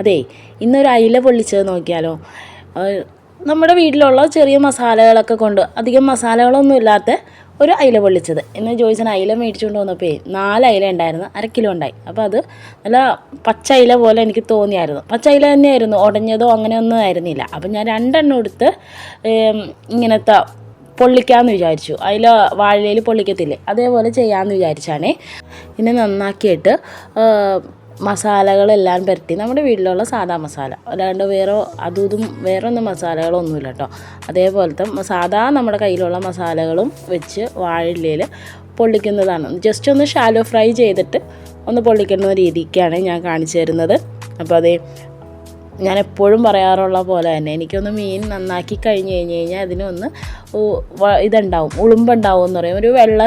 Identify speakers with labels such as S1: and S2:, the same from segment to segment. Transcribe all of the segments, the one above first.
S1: അതെ, ഇന്നൊരു അയില പൊള്ളിച്ചത് നോക്കിയാലോ. നമ്മുടെ വീട്ടിലുള്ള ചെറിയ മസാലകളൊക്കെ കൊണ്ട്, അധികം മസാലകളൊന്നും ഇല്ലാത്ത ഒരു അയില പൊള്ളിച്ചത്. ഇന്ന് ജോയ്സൺ അയില മേടിച്ചുകൊണ്ട് വന്നപ്പോൾ 4 അയില ഉണ്ടായിരുന്നു, 1/2 കിലോ ഉണ്ടായി. അപ്പോൾ അത് നല്ല പച്ച അയില പോലെ എനിക്ക് തോന്നിയായിരുന്നു. പച്ച അയില തന്നെയായിരുന്നു, ഉടഞ്ഞതോ അങ്ങനെയൊന്നും ആയിരുന്നില്ല. അപ്പം ഞാൻ 2 എണ്ണം എടുത്ത് ഇങ്ങനത്തെ പൊള്ളിക്കാമെന്ന് വിചാരിച്ചു. അതിൽ വാഴയില പൊള്ളിക്കത്തില്ലേ, അതേപോലെ ചെയ്യാമെന്ന് വിചാരിച്ചാണേ. പിന്നെ നന്നാക്കിയിട്ട് മസാലകളെല്ലാം പുരട്ടി, നമ്മുടെ വീട്ടിലുള്ള സാധാ മസാല, അല്ലാണ്ട് വേറെ ഒന്നും മസാലകളൊന്നുമില്ല കേട്ടോ. അതേപോലത്തെ സാധാ നമ്മുടെ കയ്യിലുള്ള മസാലകളും വെച്ച് വാഴയിലയിൽ പൊള്ളിക്കുന്നതാണ്. ജസ്റ്റ് ഒന്ന് ഷാലോ ഫ്രൈ ചെയ്തിട്ട് ഒന്ന് പൊള്ളിക്കുന്ന രീതിക്കാണ് ഞാൻ കാണിച്ചു തരുന്നത്. അപ്പോൾ അതേ, ഞാൻ എപ്പോഴും പറയാറുള്ള പോലെ തന്നെ എനിക്കൊന്ന് മീൻ നന്നാക്കി കഴിഞ്ഞ് കഴിഞ്ഞാൽ അതിനൊന്ന് ഇതുണ്ടാവും, ഉളുമ്പുണ്ടാവും എന്ന് പറയും. ഒരു വെള്ള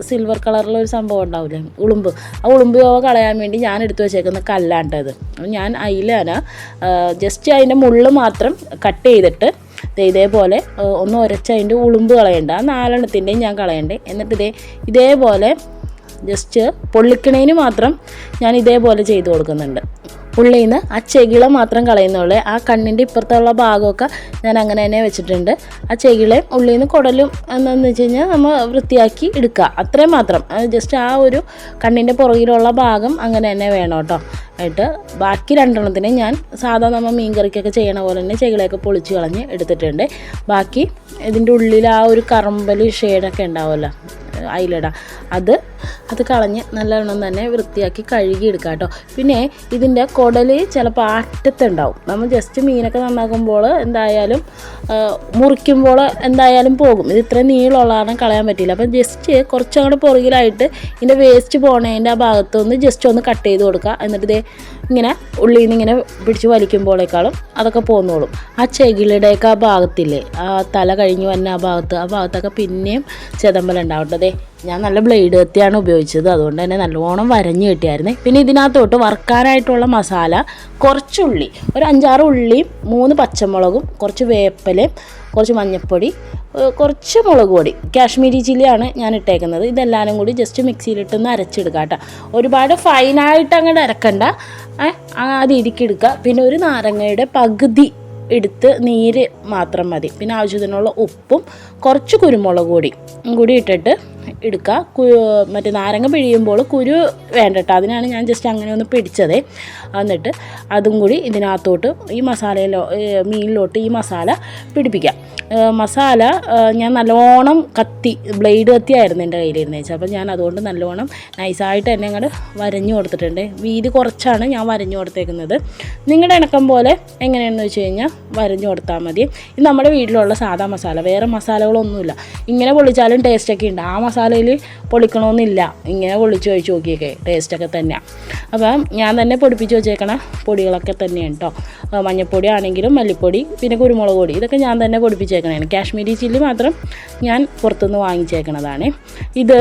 S1: സിൽവർ കളറിലൊരു സംഭവം ഉണ്ടാവില്ലേ, ഉളുമ്പ്. ആ ഉളുമ്പ് കളയാൻ വേണ്ടി ഞാൻ എടുത്തു വെച്ചേക്കുന്ന കല്ലാണ്ടത്. ഞാൻ അതിലാണ് ജസ്റ്റ് അതിൻ്റെ മുള്ള് മാത്രം കട്ട് ചെയ്തിട്ട് ഇതേപോലെ ഒന്ന് ഉരച്ച് അതിൻ്റെ ഉളുമ്പ് കളയണ്ട, ആ 4 എണ്ണത്തിൻ്റെയും ഞാൻ കളയണ്ടേ. എന്നിട്ട് ഇതേപോലെ ജസ്റ്റ് പൊള്ളിക്കണേന് മാത്രം ഞാൻ ഇതേപോലെ ചെയ്ത് കൊടുക്കുന്നുണ്ട്. ഉള്ളിൽ നിന്ന് ആ ചെകിള മാത്രം കളയുന്നുള്ളൂ. ആ കണ്ണിൻ്റെ ഇപ്പുറത്തുള്ള ഭാഗമൊക്കെ ഞാൻ അങ്ങനെ തന്നെ വെച്ചിട്ടുണ്ട്. ആ ചെകിളയും ഉള്ളിൽ നിന്ന് കുടലും എന്താണെന്ന് വെച്ച് കഴിഞ്ഞാൽ നമ്മൾ വൃത്തിയാക്കി എടുക്കുക, അത്രയും മാത്രം. ജസ്റ്റ് ആ ഒരു കണ്ണിൻ്റെ പുറകിലുള്ള ഭാഗം അങ്ങനെ തന്നെ വേണം കേട്ടോ. ആയിട്ട് ബാക്കി 2 എണ്ണത്തിനെ ഞാൻ സാധാ നമ്മൾ മീൻ കറിക്കൊക്കെ ചെയ്യണ പോലെ തന്നെ ചെകിളയൊക്കെ പൊളിച്ച് കളഞ്ഞ് എടുത്തിട്ടുണ്ട്. ബാക്കി ഇതിൻ്റെ ഉള്ളിൽ ആ ഒരു കറമ്പൽ ഷെയ്ഡൊക്കെ ഉണ്ടാവുമല്ലോ അയിലട, അത് കളഞ്ഞ് നല്ലവണ്ണം തന്നെ വൃത്തിയാക്കി കഴുകി എടുക്കാം കേട്ടോ. പിന്നെ ഇതിൻ്റെ കുടൽ ചിലപ്പോൾ അറ്റത്തുണ്ടാവും. നമ്മൾ ജസ്റ്റ് മീനൊക്കെ നന്നാക്കുമ്പോൾ എന്തായാലും മുറിക്കുമ്പോൾ എന്തായാലും പോകും. ഇത് ഇത്രയും നീളമുള്ളതാണ്, കളയാൻ പറ്റില്ല. അപ്പം ജസ്റ്റ് കുറച്ചങ്ങോട്ട് പുറകിലായിട്ട് ഇതിൻ്റെ വേസ്റ്റ് പോണതിൻ്റെ ആ ഭാഗത്തൊന്ന് ജസ്റ്റ് ഒന്ന് കട്ട് ചെയ്ത് കൊടുക്കുക. എന്നിട്ട് ഇങ്ങനെ ഉള്ളിൽ നിന്ന് ഇങ്ങനെ പിടിച്ച് വലിക്കുമ്പോഴേക്കാളും അതൊക്കെ പോന്നോളും. ആ ചെകിളുടെയൊക്കെ ആ ഭാഗത്തില്ലേ, ആ തല കഴിഞ്ഞ് വന്ന ആ ഭാഗത്തൊക്കെ പിന്നെയും ചെതമ്പലുണ്ടാവട്ടെ. ഞാൻ നല്ല ബ്ലേഡ് കത്തിയാണ് ഉപയോഗിച്ചത്, അതുകൊണ്ട് തന്നെ നല്ലോണം വരഞ്ഞ് കിട്ടിയായിരുന്നേ. പിന്നെ ഇതിനകത്തോട്ട് വറുക്കാനായിട്ടുള്ള മസാല, കുറച്ചുള്ളി, ഒരു 5-6 ഉള്ളിയും 3 പച്ചമുളകും, കുറച്ച് വേപ്പിലയും, കുറച്ച് മഞ്ഞൾപ്പൊടി, കുറച്ച് മുളക് പൊടി, കാശ്മീരി ചില്ലിയാണ് ഞാൻ ഇട്ടേക്കുന്നത്. ഇതെല്ലാവരും കൂടി ജസ്റ്റ് മിക്സിയിലിട്ടൊന്ന് അരച്ചെടുക്കുക കേട്ടോ. ഒരുപാട് ഫൈനായിട്ട് അങ്ങോട്ട് അരക്കണ്ട, ആ രീതിക്ക് എടുക്കുക. പിന്നെ ഒരു നാരങ്ങയുടെ പകുതി എടുത്ത് നീര് മാത്രം മതി. പിന്നെ ആവശ്യത്തിനുള്ള ഉപ്പും കുറച്ച് കുരുമുളക് കൂടി ഇട്ടിട്ട് എടുക്കുക. മറ്റേ നാരങ്ങ പിഴിയുമ്പോൾ കുരു വേണ്ട കേട്ടോ, അതിനാണ് ഞാൻ ജസ്റ്റ് അങ്ങനെ ഒന്ന് പിടിച്ചത്. എന്നിട്ട് അതും കൂടി ഇതിനകത്തോട്ട് ഈ മീനിലോട്ട് ഈ മസാല പിടിപ്പിക്കാം. മസാല ഞാൻ നല്ലോണം ബ്ലേഡ് കത്തിയായിരുന്നു എൻ്റെ കയ്യിലിരുന്ന് വെച്ചാൽ. അപ്പോൾ ഞാൻ അതുകൊണ്ട് നല്ലോണം നൈസായിട്ട് തന്നെ അങ്ങോട്ട് വരഞ്ഞു കൊടുത്തിട്ടുണ്ട്. വീതി കുറച്ചാണ് ഞാൻ വരഞ്ഞു കൊടുത്തേക്കുന്നത്. നിങ്ങളുടെ ഇണക്കം പോലെ എങ്ങനെയാണെന്ന് വെച്ച് കഴിഞ്ഞാൽ വരഞ്ഞു കൊടുത്താൽ മതി. ഇത് നമ്മുടെ വീട്ടിലുള്ള സാധാ മസാല, വേറെ മസാലകളൊന്നുമില്ല. ഇങ്ങനെ പൊള്ളിച്ചാലും ടേസ്റ്റൊക്കെ ഉണ്ട്. ആ മസാലയിൽ പൊളിക്കണമെന്നില്ല, ഇങ്ങനെ പൊള്ളിച്ച് കഴിച്ച് നോക്കിയൊക്കെ ടേസ്റ്റൊക്കെ തന്നെയാണ്. അപ്പം ഞാൻ തന്നെ പൊടിപ്പിച്ച് വെച്ചേക്കണ പൊടികളൊക്കെ തന്നെയാണ് കേട്ടോ. മഞ്ഞൾപ്പൊടി ആണെങ്കിലും മല്ലിപ്പൊടി, പിന്നെ കുരുമുളക് പൊടി, ഇതൊക്കെ ഞാൻ തന്നെ പൊടിപ്പിച്ചേക്കണതാണ്. കാശ്മീരി ചില്ലി മാത്രം ഞാൻ പുറത്തുനിന്ന് വാങ്ങിച്ചേക്കണതാണ്. ഇത്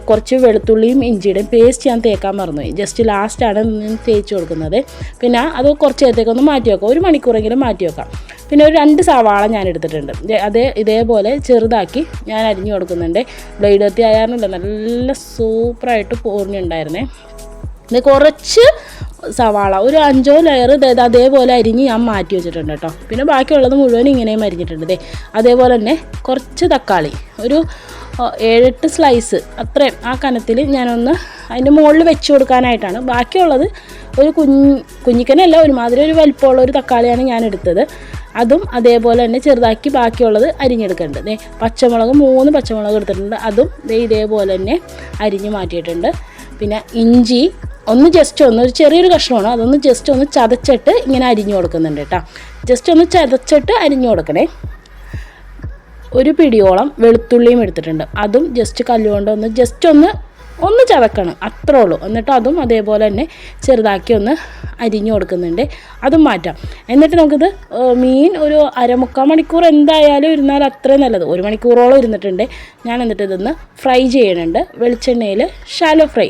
S1: കുറച്ച് വെളുത്തുള്ളിയും ഇഞ്ചിയുടെയും പേസ്റ്റ് ഞാൻ തേക്കാൻ മറന്നുപോയി. ജസ്റ്റ് ലാസ്റ്റാണ് തേച്ച് കൊടുക്കുന്നത്. പിന്നെ അത് കുറച്ച് നേരത്തേക്കൊന്ന് മാറ്റി വെക്കാം, 1 മണിക്കൂറെങ്കിലും മാറ്റി വെക്കാം. പിന്നെ ഒരു 2 സവാള ഞാൻ എടുത്തിട്ടുണ്ട്. ഇതേപോലെ ചെറുതാക്കി ഞാൻ അരിഞ്ഞു കൊടുക്കുന്നുണ്ട്. ബ്ലേഡ് കത്തി ആയാറില്ല, നല്ല സൂപ്പറായിട്ട് പോർന്നുണ്ടായിരുന്നേ. ഇത് കുറച്ച് സവാള, ഒരു 5 ലെയർ അതേപോലെ അരിഞ്ഞ് ഞാൻ മാറ്റി വെച്ചിട്ടുണ്ട് കേട്ടോ. പിന്നെ ബാക്കിയുള്ളത് മുഴുവൻ ഇങ്ങനെയും അരിഞ്ഞിട്ടുണ്ട്. അതേപോലെ തന്നെ കുറച്ച് തക്കാളി, ഒരു 7-8 സ്ലൈസ് അത്രയും ആ കനത്തിൽ ഞാനൊന്ന് അതിൻ്റെ മുകളിൽ വെച്ച് കൊടുക്കാനായിട്ടാണ്. ബാക്കിയുള്ളത് ഒരു കുഞ്ഞിക്കനല്ല, ഒരുമാതിരി ഒരു വലിപ്പമുള്ള ഒരു തക്കാളിയാണ് ഞാൻ എടുത്തത്. അതും അതേപോലെ തന്നെ ചെറുതാക്കി ബാക്കിയുള്ളത് അരിഞ്ഞെടുക്കേണ്ടത്. പച്ചമുളക് 3 പച്ചമുളക് എടുത്തിട്ടുണ്ട്, അതും ഇതേപോലെ തന്നെ അരിഞ്ഞ് മാറ്റിയിട്ടുണ്ട്. പിന്നെ ഇഞ്ചി ഒരു ചെറിയൊരു കഷ്ണമാണ്, അതൊന്ന് ജസ്റ്റ് ഒന്ന് ചതച്ചിട്ട് ഇങ്ങനെ അരിഞ്ഞു കൊടുക്കുന്നുണ്ട് കേട്ടോ. ജസ്റ്റ് ഒന്ന് ചതച്ചിട്ട് അരിഞ്ഞു കൊടുക്കണേ. ഒരു പിടിയോളം വെളുത്തുള്ളിയും എടുത്തിട്ടുണ്ട്, അതും ജസ്റ്റ് കല്ലുകൊണ്ട് ഒന്ന് ചതക്കണം, അത്രേ ഉള്ളൂ. എന്നിട്ട് അതും അതേപോലെ തന്നെ ചെറുതാക്കി ഒന്ന് അരിഞ്ഞു കൊടുക്കുന്നുണ്ട്, അതും മാറ്റാം. എന്നിട്ട് നമുക്കിത് മീൻ ഒരു 1/4 മണിക്കൂർ എന്തായാലും ഇരുന്നാൽ അത്രയും നല്ലത്. 1 മണിക്കൂറോളം ഇരുന്നിട്ടുണ്ട് ഞാൻ. എന്നിട്ട് ഇതൊന്ന് ഫ്രൈ ചെയ്യുന്നുണ്ട് വെളിച്ചെണ്ണയിൽ, ഷാലോ ഫ്രൈ.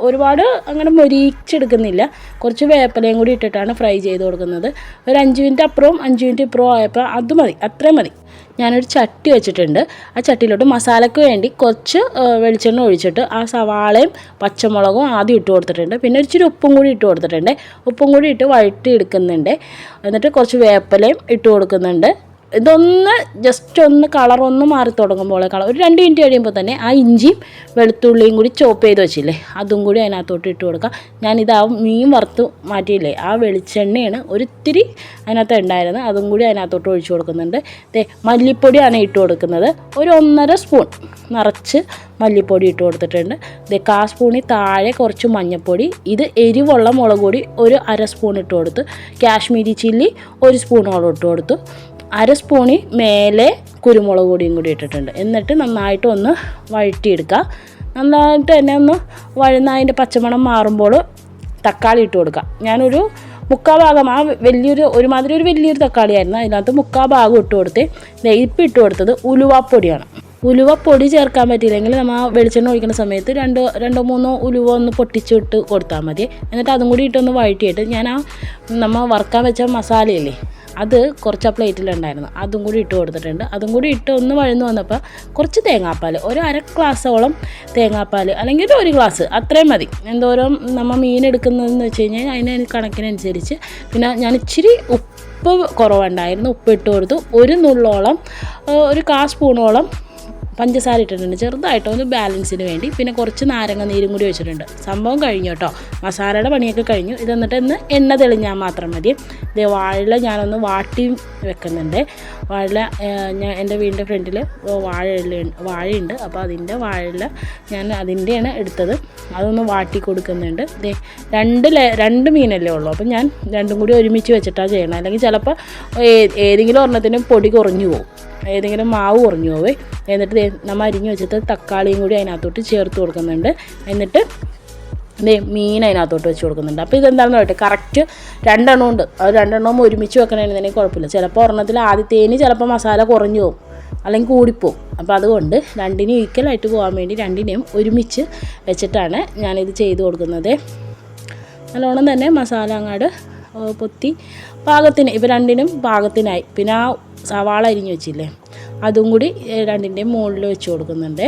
S1: ഒരുപാട് അങ്ങനെ മൊരിച്ചെടുക്കുന്നില്ല, കുറച്ച് വേപ്പിലയും കൂടി ഇട്ടിട്ടാണ് ഫ്രൈ ചെയ്ത് കൊടുക്കുന്നത്. ഒരു 5 മിനിറ്റ് അപ്പുറവും 5 മിനിറ്റ് ഇപ്പുറവും ആയപ്പോൾ അത് മതി, അത്രയും മതി. ഞാനൊരു ചട്ടി വെച്ചിട്ടുണ്ട്. ആ ചട്ടിയിലോട്ട് മസാലയ്ക്ക് വേണ്ടി കുറച്ച് വെളിച്ചെണ്ണ ഒഴിച്ചിട്ട് ആ സവാള സവാളയും പച്ചമുളകും ആദ്യം ഇട്ട് കൊടുത്തിട്ടുണ്ട്. പിന്നെ ഇച്ചിരി ഉപ്പും കൂടി ഇട്ട് കൊടുത്തിട്ടുണ്ട്. ഉപ്പും കൂടി ഇട്ട് വഴറ്റി എടുക്കുന്നുണ്ട്. എന്നിട്ട് കുറച്ച് വേപ്പിലയും ഇട്ട് കൊടുക്കുന്നുണ്ട്. ഇതൊന്ന് ജസ്റ്റ് ഒന്ന് കളറൊന്ന് മാറി തുടങ്ങുമ്പോൾ ഒരു 2 മിനിറ്റ് കഴിയുമ്പോൾ തന്നെ ആ ഇഞ്ചിയും വെളുത്തുള്ളിയും കൂടി ചോപ്പ് ചെയ്ത് വെച്ചില്ലേ അതും കൂടി അതിനകത്തോട്ട് ഇട്ട് കൊടുക്കുക. ഞാനിത് ആ മീൻ വറുത്ത് മാറ്റിയില്ലേ ആ വെളിച്ചെണ്ണയാണ് ഒരിത്തിരി അതിനകത്ത് ഉണ്ടായിരുന്നത്, അതും കൂടി അതിനകത്തോട്ട് ഒഴിച്ചു കൊടുക്കുന്നുണ്ട്. മല്ലിപ്പൊടിയാണ് ഇട്ട് കൊടുക്കുന്നത്. ഒരു 1.5 സ്പൂൺ നിറച്ച് മല്ലിപ്പൊടി ഇട്ട് കൊടുത്തിട്ടുണ്ട്. 1/4 സ്പൂണിൽ താഴെ കുറച്ച് മഞ്ഞൾപ്പൊടി, ഇത് എരിവുള്ള മുളക് പൊടി ഒരു 1/2 സ്പൂൺ ഇട്ട് കൊടുത്ത്, കാശ്മീരി ചില്ലി 1 സ്പൂണോളം ഇട്ട് കൊടുത്തു, 1/2 സ്പൂണിൽ മേലെ കുരുമുളക് പൊടിയും കൂടി ഇട്ടിട്ടുണ്ട്. എന്നിട്ട് നന്നായിട്ട് ഒന്ന് വഴറ്റിയെടുക്കുക. നന്നായിട്ട് തന്നെ ഒന്ന് വഴന്ന അതിൻ്റെ പച്ചമണം മാറുമ്പോൾ തക്കാളി ഇട്ട് കൊടുക്കുക. ഞാനൊരു 3/4 ഭാഗം ആ ഒരുമാതിരി ഒരു വലിയൊരു തക്കാളിയായിരുന്നു, അതിനകത്ത് 3/4 ഭാഗം ഇട്ട് കൊടുത്ത് ഇപ്പം ഇട്ട് കൊടുത്തത് ഉലുവാപ്പൊടിയാണ്. ഉലുവപ്പൊടി ചേർക്കാൻ പറ്റിയില്ലെങ്കിൽ നമ്മൾ ആ വെളിച്ചെണ്ണ ഒഴിക്കുന്ന സമയത്ത് 2-3 ഉലുവ ഒന്ന് പൊട്ടിച്ചിട്ട് കൊടുത്താൽ മതി. എന്നിട്ട് അതും കൂടി ഇട്ടൊന്ന് വഴറ്റിയിട്ട് ഞാൻ നമ്മൾ വറുക്കാൻ വെച്ച മസാലയില്ലേ അത് കുറച്ച് ആ പ്ലേറ്റിലുണ്ടായിരുന്നു, അതും കൂടി ഇട്ട് കൊടുത്തിട്ടുണ്ട്. അതും കൂടി ഇട്ട് ഒന്ന് വഴന്ന് വന്നപ്പോൾ കുറച്ച് തേങ്ങാപ്പാൽ, ഒരു 1/2 ഗ്ലാസ്സോളം തേങ്ങാപ്പാൽ അല്ലെങ്കിൽ 1 ഗ്ലാസ് അത്രയും മതി. എന്തോരം നമ്മൾ മീൻ എടുക്കുന്നതെന്ന് വെച്ച് കഴിഞ്ഞാൽ അതിന് കണക്കിനനുസരിച്ച്. പിന്നെ ഞാൻ ഇച്ചിരി ഉപ്പ് കുറവുണ്ടായിരുന്നു, ഉപ്പ് ഇട്ട് കൊടുത്തു. ഒരു നുള്ളോളം ഒരു 1/4 സ്പൂണോളം പഞ്ചസാര ഇട്ടിട്ടുണ്ട് ചെറുതായിട്ട് ഒന്ന് ബാലൻസിന് വേണ്ടി. പിന്നെ കുറച്ച് നാരങ്ങ നീരും കൂടി വെച്ചിട്ടുണ്ട്. സംഭവം കഴിഞ്ഞു കേട്ടോ, മസാലയുടെ പണിയൊക്കെ കഴിഞ്ഞു. ഇതെന്നിട്ട് എണ്ണ തെളിഞ്ഞാൽ മാത്രം മതി. വാഴ ഞാനൊന്ന് വാട്ടി വെക്കുന്നുണ്ട്. വാഴ ഞാൻ എൻ്റെ വീടിൻ്റെ ഫ്രണ്ടിൽ വാഴയുണ്ട്, അപ്പോൾ അതിൻ്റെ വാഴ ഞാൻ അതിൻ്റെയാണ് എടുത്തത്. അതൊന്ന് വാട്ടി കൊടുക്കുന്നുണ്ട്. 2 മീനല്ലേ ഉള്ളൂ, അപ്പം ഞാൻ രണ്ടും കൂടി ഒരുമിച്ച് വെച്ചിട്ടാണ് ചെയ്യണം. അല്ലെങ്കിൽ ചിലപ്പോൾ ഏതെങ്കിലും ഒരെണ്ണത്തിന് പൊടി കുറഞ്ഞു പോകും, ഏതെങ്കിലും മാവ് കുറഞ്ഞു പോവേ. എന്നിട്ട് നമ്മൾ അരിഞ്ഞ് വെച്ചിട്ട് തക്കാളിയും കൂടി അതിനകത്തോട്ട് ചേർത്ത് കൊടുക്കുന്നുണ്ട്. എന്നിട്ട് മീൻ അതിനകത്തോട്ട് വെച്ച് കൊടുക്കുന്നുണ്ട്. അപ്പോൾ ഇതെന്താണെന്ന് പറയട്ടെ, കറക്റ്റ് 2 എണ്ണം ഉണ്ട്. അത് 2 എണ്ണവും ഒരുമിച്ച് വെക്കണമെന്നുണ്ടെങ്കിൽ കുഴപ്പമില്ല. ചിലപ്പോൾ ഒരെണ്ണത്തിൽ ആദ്യത്തേന് ചിലപ്പോൾ മസാല കുറഞ്ഞു പോകും അല്ലെങ്കിൽ കൂടിപ്പോവും. അപ്പോൾ അതുകൊണ്ട് 2നും ഈക്വലായിട്ട് പോകാൻ വേണ്ടി 2നെയും ഒരുമിച്ച് വെച്ചിട്ടാണ് ഞാനിത് ചെയ്ത് കൊടുക്കുന്നത്. നല്ലോണം തന്നെ മസാല അങ്ങോട്ട് പൊത്തി പാകത്തിന്, ഇപ്പോൾ 2നും പാകത്തിനായി. പിന്നെ ആ സവാള അരിഞ്ഞ് വെച്ചില്ലേ അതും കൂടി 2ൻ്റെയും മുകളിൽ വെച്ച് കൊടുക്കുന്നുണ്ട്.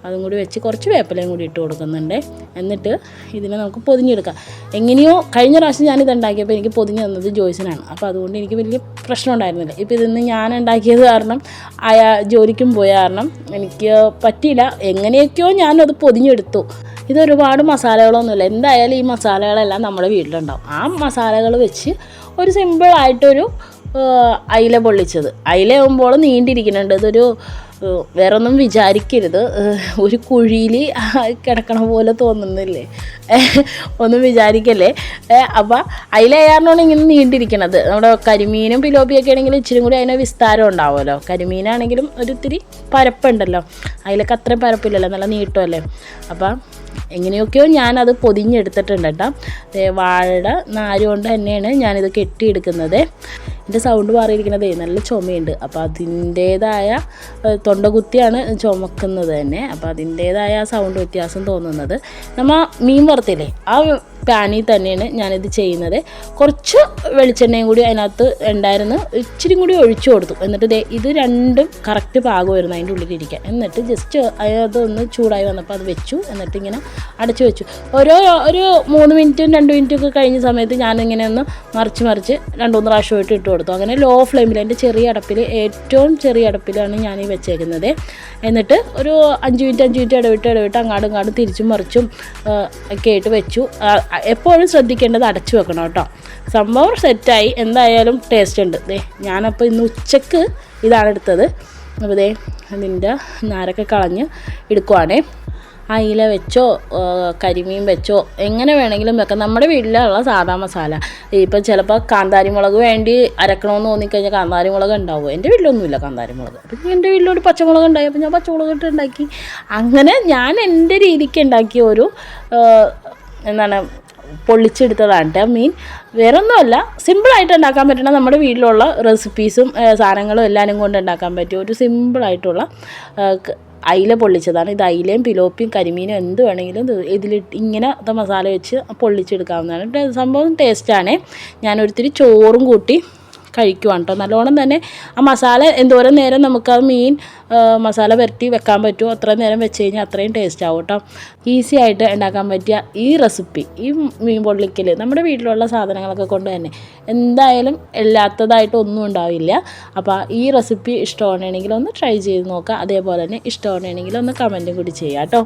S1: അതും കൂടി വെച്ച് കുറച്ച് വേപ്പിലയും കൂടി ഇട്ട് കൊടുക്കുന്നുണ്ട്. എന്നിട്ട് ഇതിനെ നമുക്ക് പൊതിഞ്ഞെടുക്കാം. എങ്ങനെയോ കഴിഞ്ഞ പ്രാവശ്യം ഞാനിത് ഉണ്ടാക്കിയപ്പോൾ എനിക്ക് പൊതിഞ്ഞ് തന്നത് ജോയ്സിനാണ്, അപ്പോൾ അതുകൊണ്ട് എനിക്ക് വലിയ പ്രശ്നം ഉണ്ടായിരുന്നില്ല. ഇപ്പോൾ ഇതിന്ന് ഞാൻ ഉണ്ടാക്കിയത് കാരണം ജോലിക്കും പോയ കാരണം എനിക്ക് പറ്റിയില്ല. എങ്ങനെയൊക്കെയോ ഞാനത് പൊതിഞ്ഞെടുത്തു. ഇതൊരുപാട് മസാലകളൊന്നുമില്ല, എന്തായാലും ഈ മസാലകളെല്ലാം നമ്മുടെ വീട്ടിലുണ്ടാവും. ആ മസാലകൾ വെച്ച് ഒരു സിമ്പിളായിട്ടൊരു അയില പൊള്ളിച്ചത്. അയിലയാകുമ്പോൾ നീണ്ടിരിക്കുന്നുണ്ട്. ഇതൊരു വേറൊന്നും വിചാരിക്കരുത്, ഒരു കുഴിയിൽ കിടക്കണ പോലെ തോന്നുന്നില്ലേ, ഒന്നും വിചാരിക്കല്ലേ. അപ്പോൾ അയിലയാറിനാണ് ഇങ്ങനെ നീണ്ടിരിക്കണത്. നമ്മുടെ കരിമീനും പിലോപ്പിയൊക്കെ ആണെങ്കിലും ഇച്ചിരി കൂടി അതിന് വിസ്താരം ഉണ്ടാവുമല്ലോ. കരിമീനാണെങ്കിലും ഒരിത്തിരി പരപ്പുണ്ടല്ലോ, അതിലൊക്കെ അത്രയും പരപ്പില്ലല്ലോ, നല്ല നീട്ടമല്ലേ. അപ്പം എങ്ങനെയൊക്കെയോ ഞാനത് പൊതിഞ്ഞെടുത്തിട്ടുണ്ട് കേട്ടോ. വാഴയുടെ നാര് കൊണ്ട് തന്നെയാണ് ഞാനിത് കെട്ടിയെടുക്കുന്നത്. എൻ്റെ സൗണ്ട് മാറിയിരിക്കുന്നത് നല്ല ചുമയുണ്ട്, അപ്പോൾ അതിൻ്റേതായ തൊണ്ടകുത്തിയാണ് ചുമക്കുന്നത് തന്നെ, അപ്പോൾ അതിൻ്റേതായ സൗണ്ട് വ്യത്യാസം തോന്നുന്നത്. നമ്മൾ മീൻ വറുത്തില്ലേ ആ പാനിൽ തന്നെയാണ് ഞാനിത് ചെയ്യുന്നത്. കുറച്ച് വെളിച്ചെണ്ണയും കൂടി അതിനകത്ത് ഉണ്ടായിരുന്നു, ഇച്ചിരി കൂടി ഒഴിച്ചു കൊടുത്തു. എന്നിട്ട് ഇത് 2ഉം കറക്റ്റ് പാകമായിരുന്നു അതിൻ്റെ ഉള്ളിലിരിക്കാൻ. എന്നിട്ട് ജസ്റ്റ് അതൊന്ന് ചൂടായി വന്നപ്പോൾ അത് വെച്ചു. എന്നിട്ട് ഇങ്ങനെ അടച്ചു വെച്ചു. ഒരു 3 മിനിറ്റും 2 മിനിറ്റും ഒക്കെ കഴിഞ്ഞ സമയത്ത് ഞാനിങ്ങനെ ഒന്ന് മറിച്ച് 2-3 പ്രാവശ്യമായിട്ട് ഇട്ട് കൊടുത്തു. അങ്ങനെ ലോ ഫ്ലെയിമിൽ എൻ്റെ ചെറിയ അടപ്പിൽ, ഏറ്റവും ചെറിയ അടപ്പിലാണ് ഞാൻ ഈ വെച്ചേക്കുന്നത്. എന്നിട്ട് ഒരു 5 മിനിറ്റ് ഇടവിട്ട് അങ്ങാടും ഇങ്ങാടും തിരിച്ചും മറിച്ചും ഒക്കെ ആയിട്ട് വെച്ചു. എപ്പോഴും ശ്രദ്ധിക്കേണ്ടത് അടച്ചു വെക്കണം കേട്ടോ. സംഭവം സെറ്റായി, എന്തായാലും ടേസ്റ്റ് ഉണ്ട്. ഞാനപ്പോൾ ഇന്ന് ഉച്ചക്ക് ഇതാണ് എടുത്തത്. അപ്പോൾ അതിൻ്റെ നാരൊക്കെ കളഞ്ഞ് എടുക്കുവാണേ. അയില വെച്ചോ കരിമീൻ വെച്ചോ എങ്ങനെ വേണമെങ്കിലും വെക്കാം. നമ്മുടെ വീട്ടിലുള്ള സാധാ മസാല. ഇപ്പം ചിലപ്പോൾ കാന്താരി മുളക് വേണ്ടി അരക്കണമെന്ന് തോന്നിക്കഴിഞ്ഞാൽ കാന്താരി മുളക് ഉണ്ടാവുമോ? എൻ്റെ വീട്ടിലൊന്നുമില്ല കാന്താരി മുളക്. അപ്പം എൻ്റെ വീട്ടിലൊരു പച്ചമുളക് ഉണ്ടായി, അപ്പോൾ ഞാൻ പച്ചമുളക് ഇട്ട് ഉണ്ടാക്കി. അങ്ങനെ ഞാൻ എൻ്റെ രീതിക്ക് ഉണ്ടാക്കിയ ഒരു പൊള്ളിച്ചെടുത്തതാണ് മീൻ. വേറൊന്നുമല്ല, സിമ്പിളായിട്ട് ഉണ്ടാക്കാൻ പറ്റുന്ന നമ്മുടെ വീട്ടിലുള്ള റെസിപ്പീസും സാധനങ്ങളും എല്ലാവരും കൊണ്ട് ഉണ്ടാക്കാൻ പറ്റിയ ഒരു സിമ്പിളായിട്ടുള്ള അയില പൊള്ളിച്ചതാണ്. ഇത് അയിലയും പിലോപ്പിയും കരിമീനും എന്ത് വേണമെങ്കിലും ഇതിലിട്ട് ഇങ്ങനത്തെ മസാല വെച്ച് പൊള്ളിച്ചെടുക്കാവുന്നതാണ്. സംഭവം ടേസ്റ്റാണ്. ഞാനൊരിത്തിരി ചോറും കൂട്ടി കഴിക്കുവാണ് കേട്ടോ. നല്ലോണം തന്നെ ആ മസാല എന്തോരം നേരം നമുക്ക് ആ മീൻ മസാല പുരട്ടി വെക്കാൻ പറ്റുമോ അത്രയും നേരം വെച്ച് കഴിഞ്ഞാൽ അത്രയും ടേസ്റ്റ് ആവും കേട്ടോ. ഈസി ആയിട്ട് ഉണ്ടാക്കാൻ പറ്റിയ ഈ റെസിപ്പി, ഈ മീൻ പൊള്ളിക്കൽ നമ്മുടെ വീട്ടിലുള്ള സാധനങ്ങളൊക്കെ കൊണ്ട് തന്നെ എന്തായാലും ഇല്ലാത്തതായിട്ട് ഒന്നും ഉണ്ടാവില്ല. അപ്പോൾ ഈ റെസിപ്പി ഇഷ്ടമാണെങ്കിൽ ഒന്ന് ട്രൈ ചെയ്ത് നോക്കുക. അതേപോലെ തന്നെ ഇഷ്ടമാണെങ്കിൽ ഒന്ന് കമൻറ്റും കൂടി ചെയ്യാം കേട്ടോ.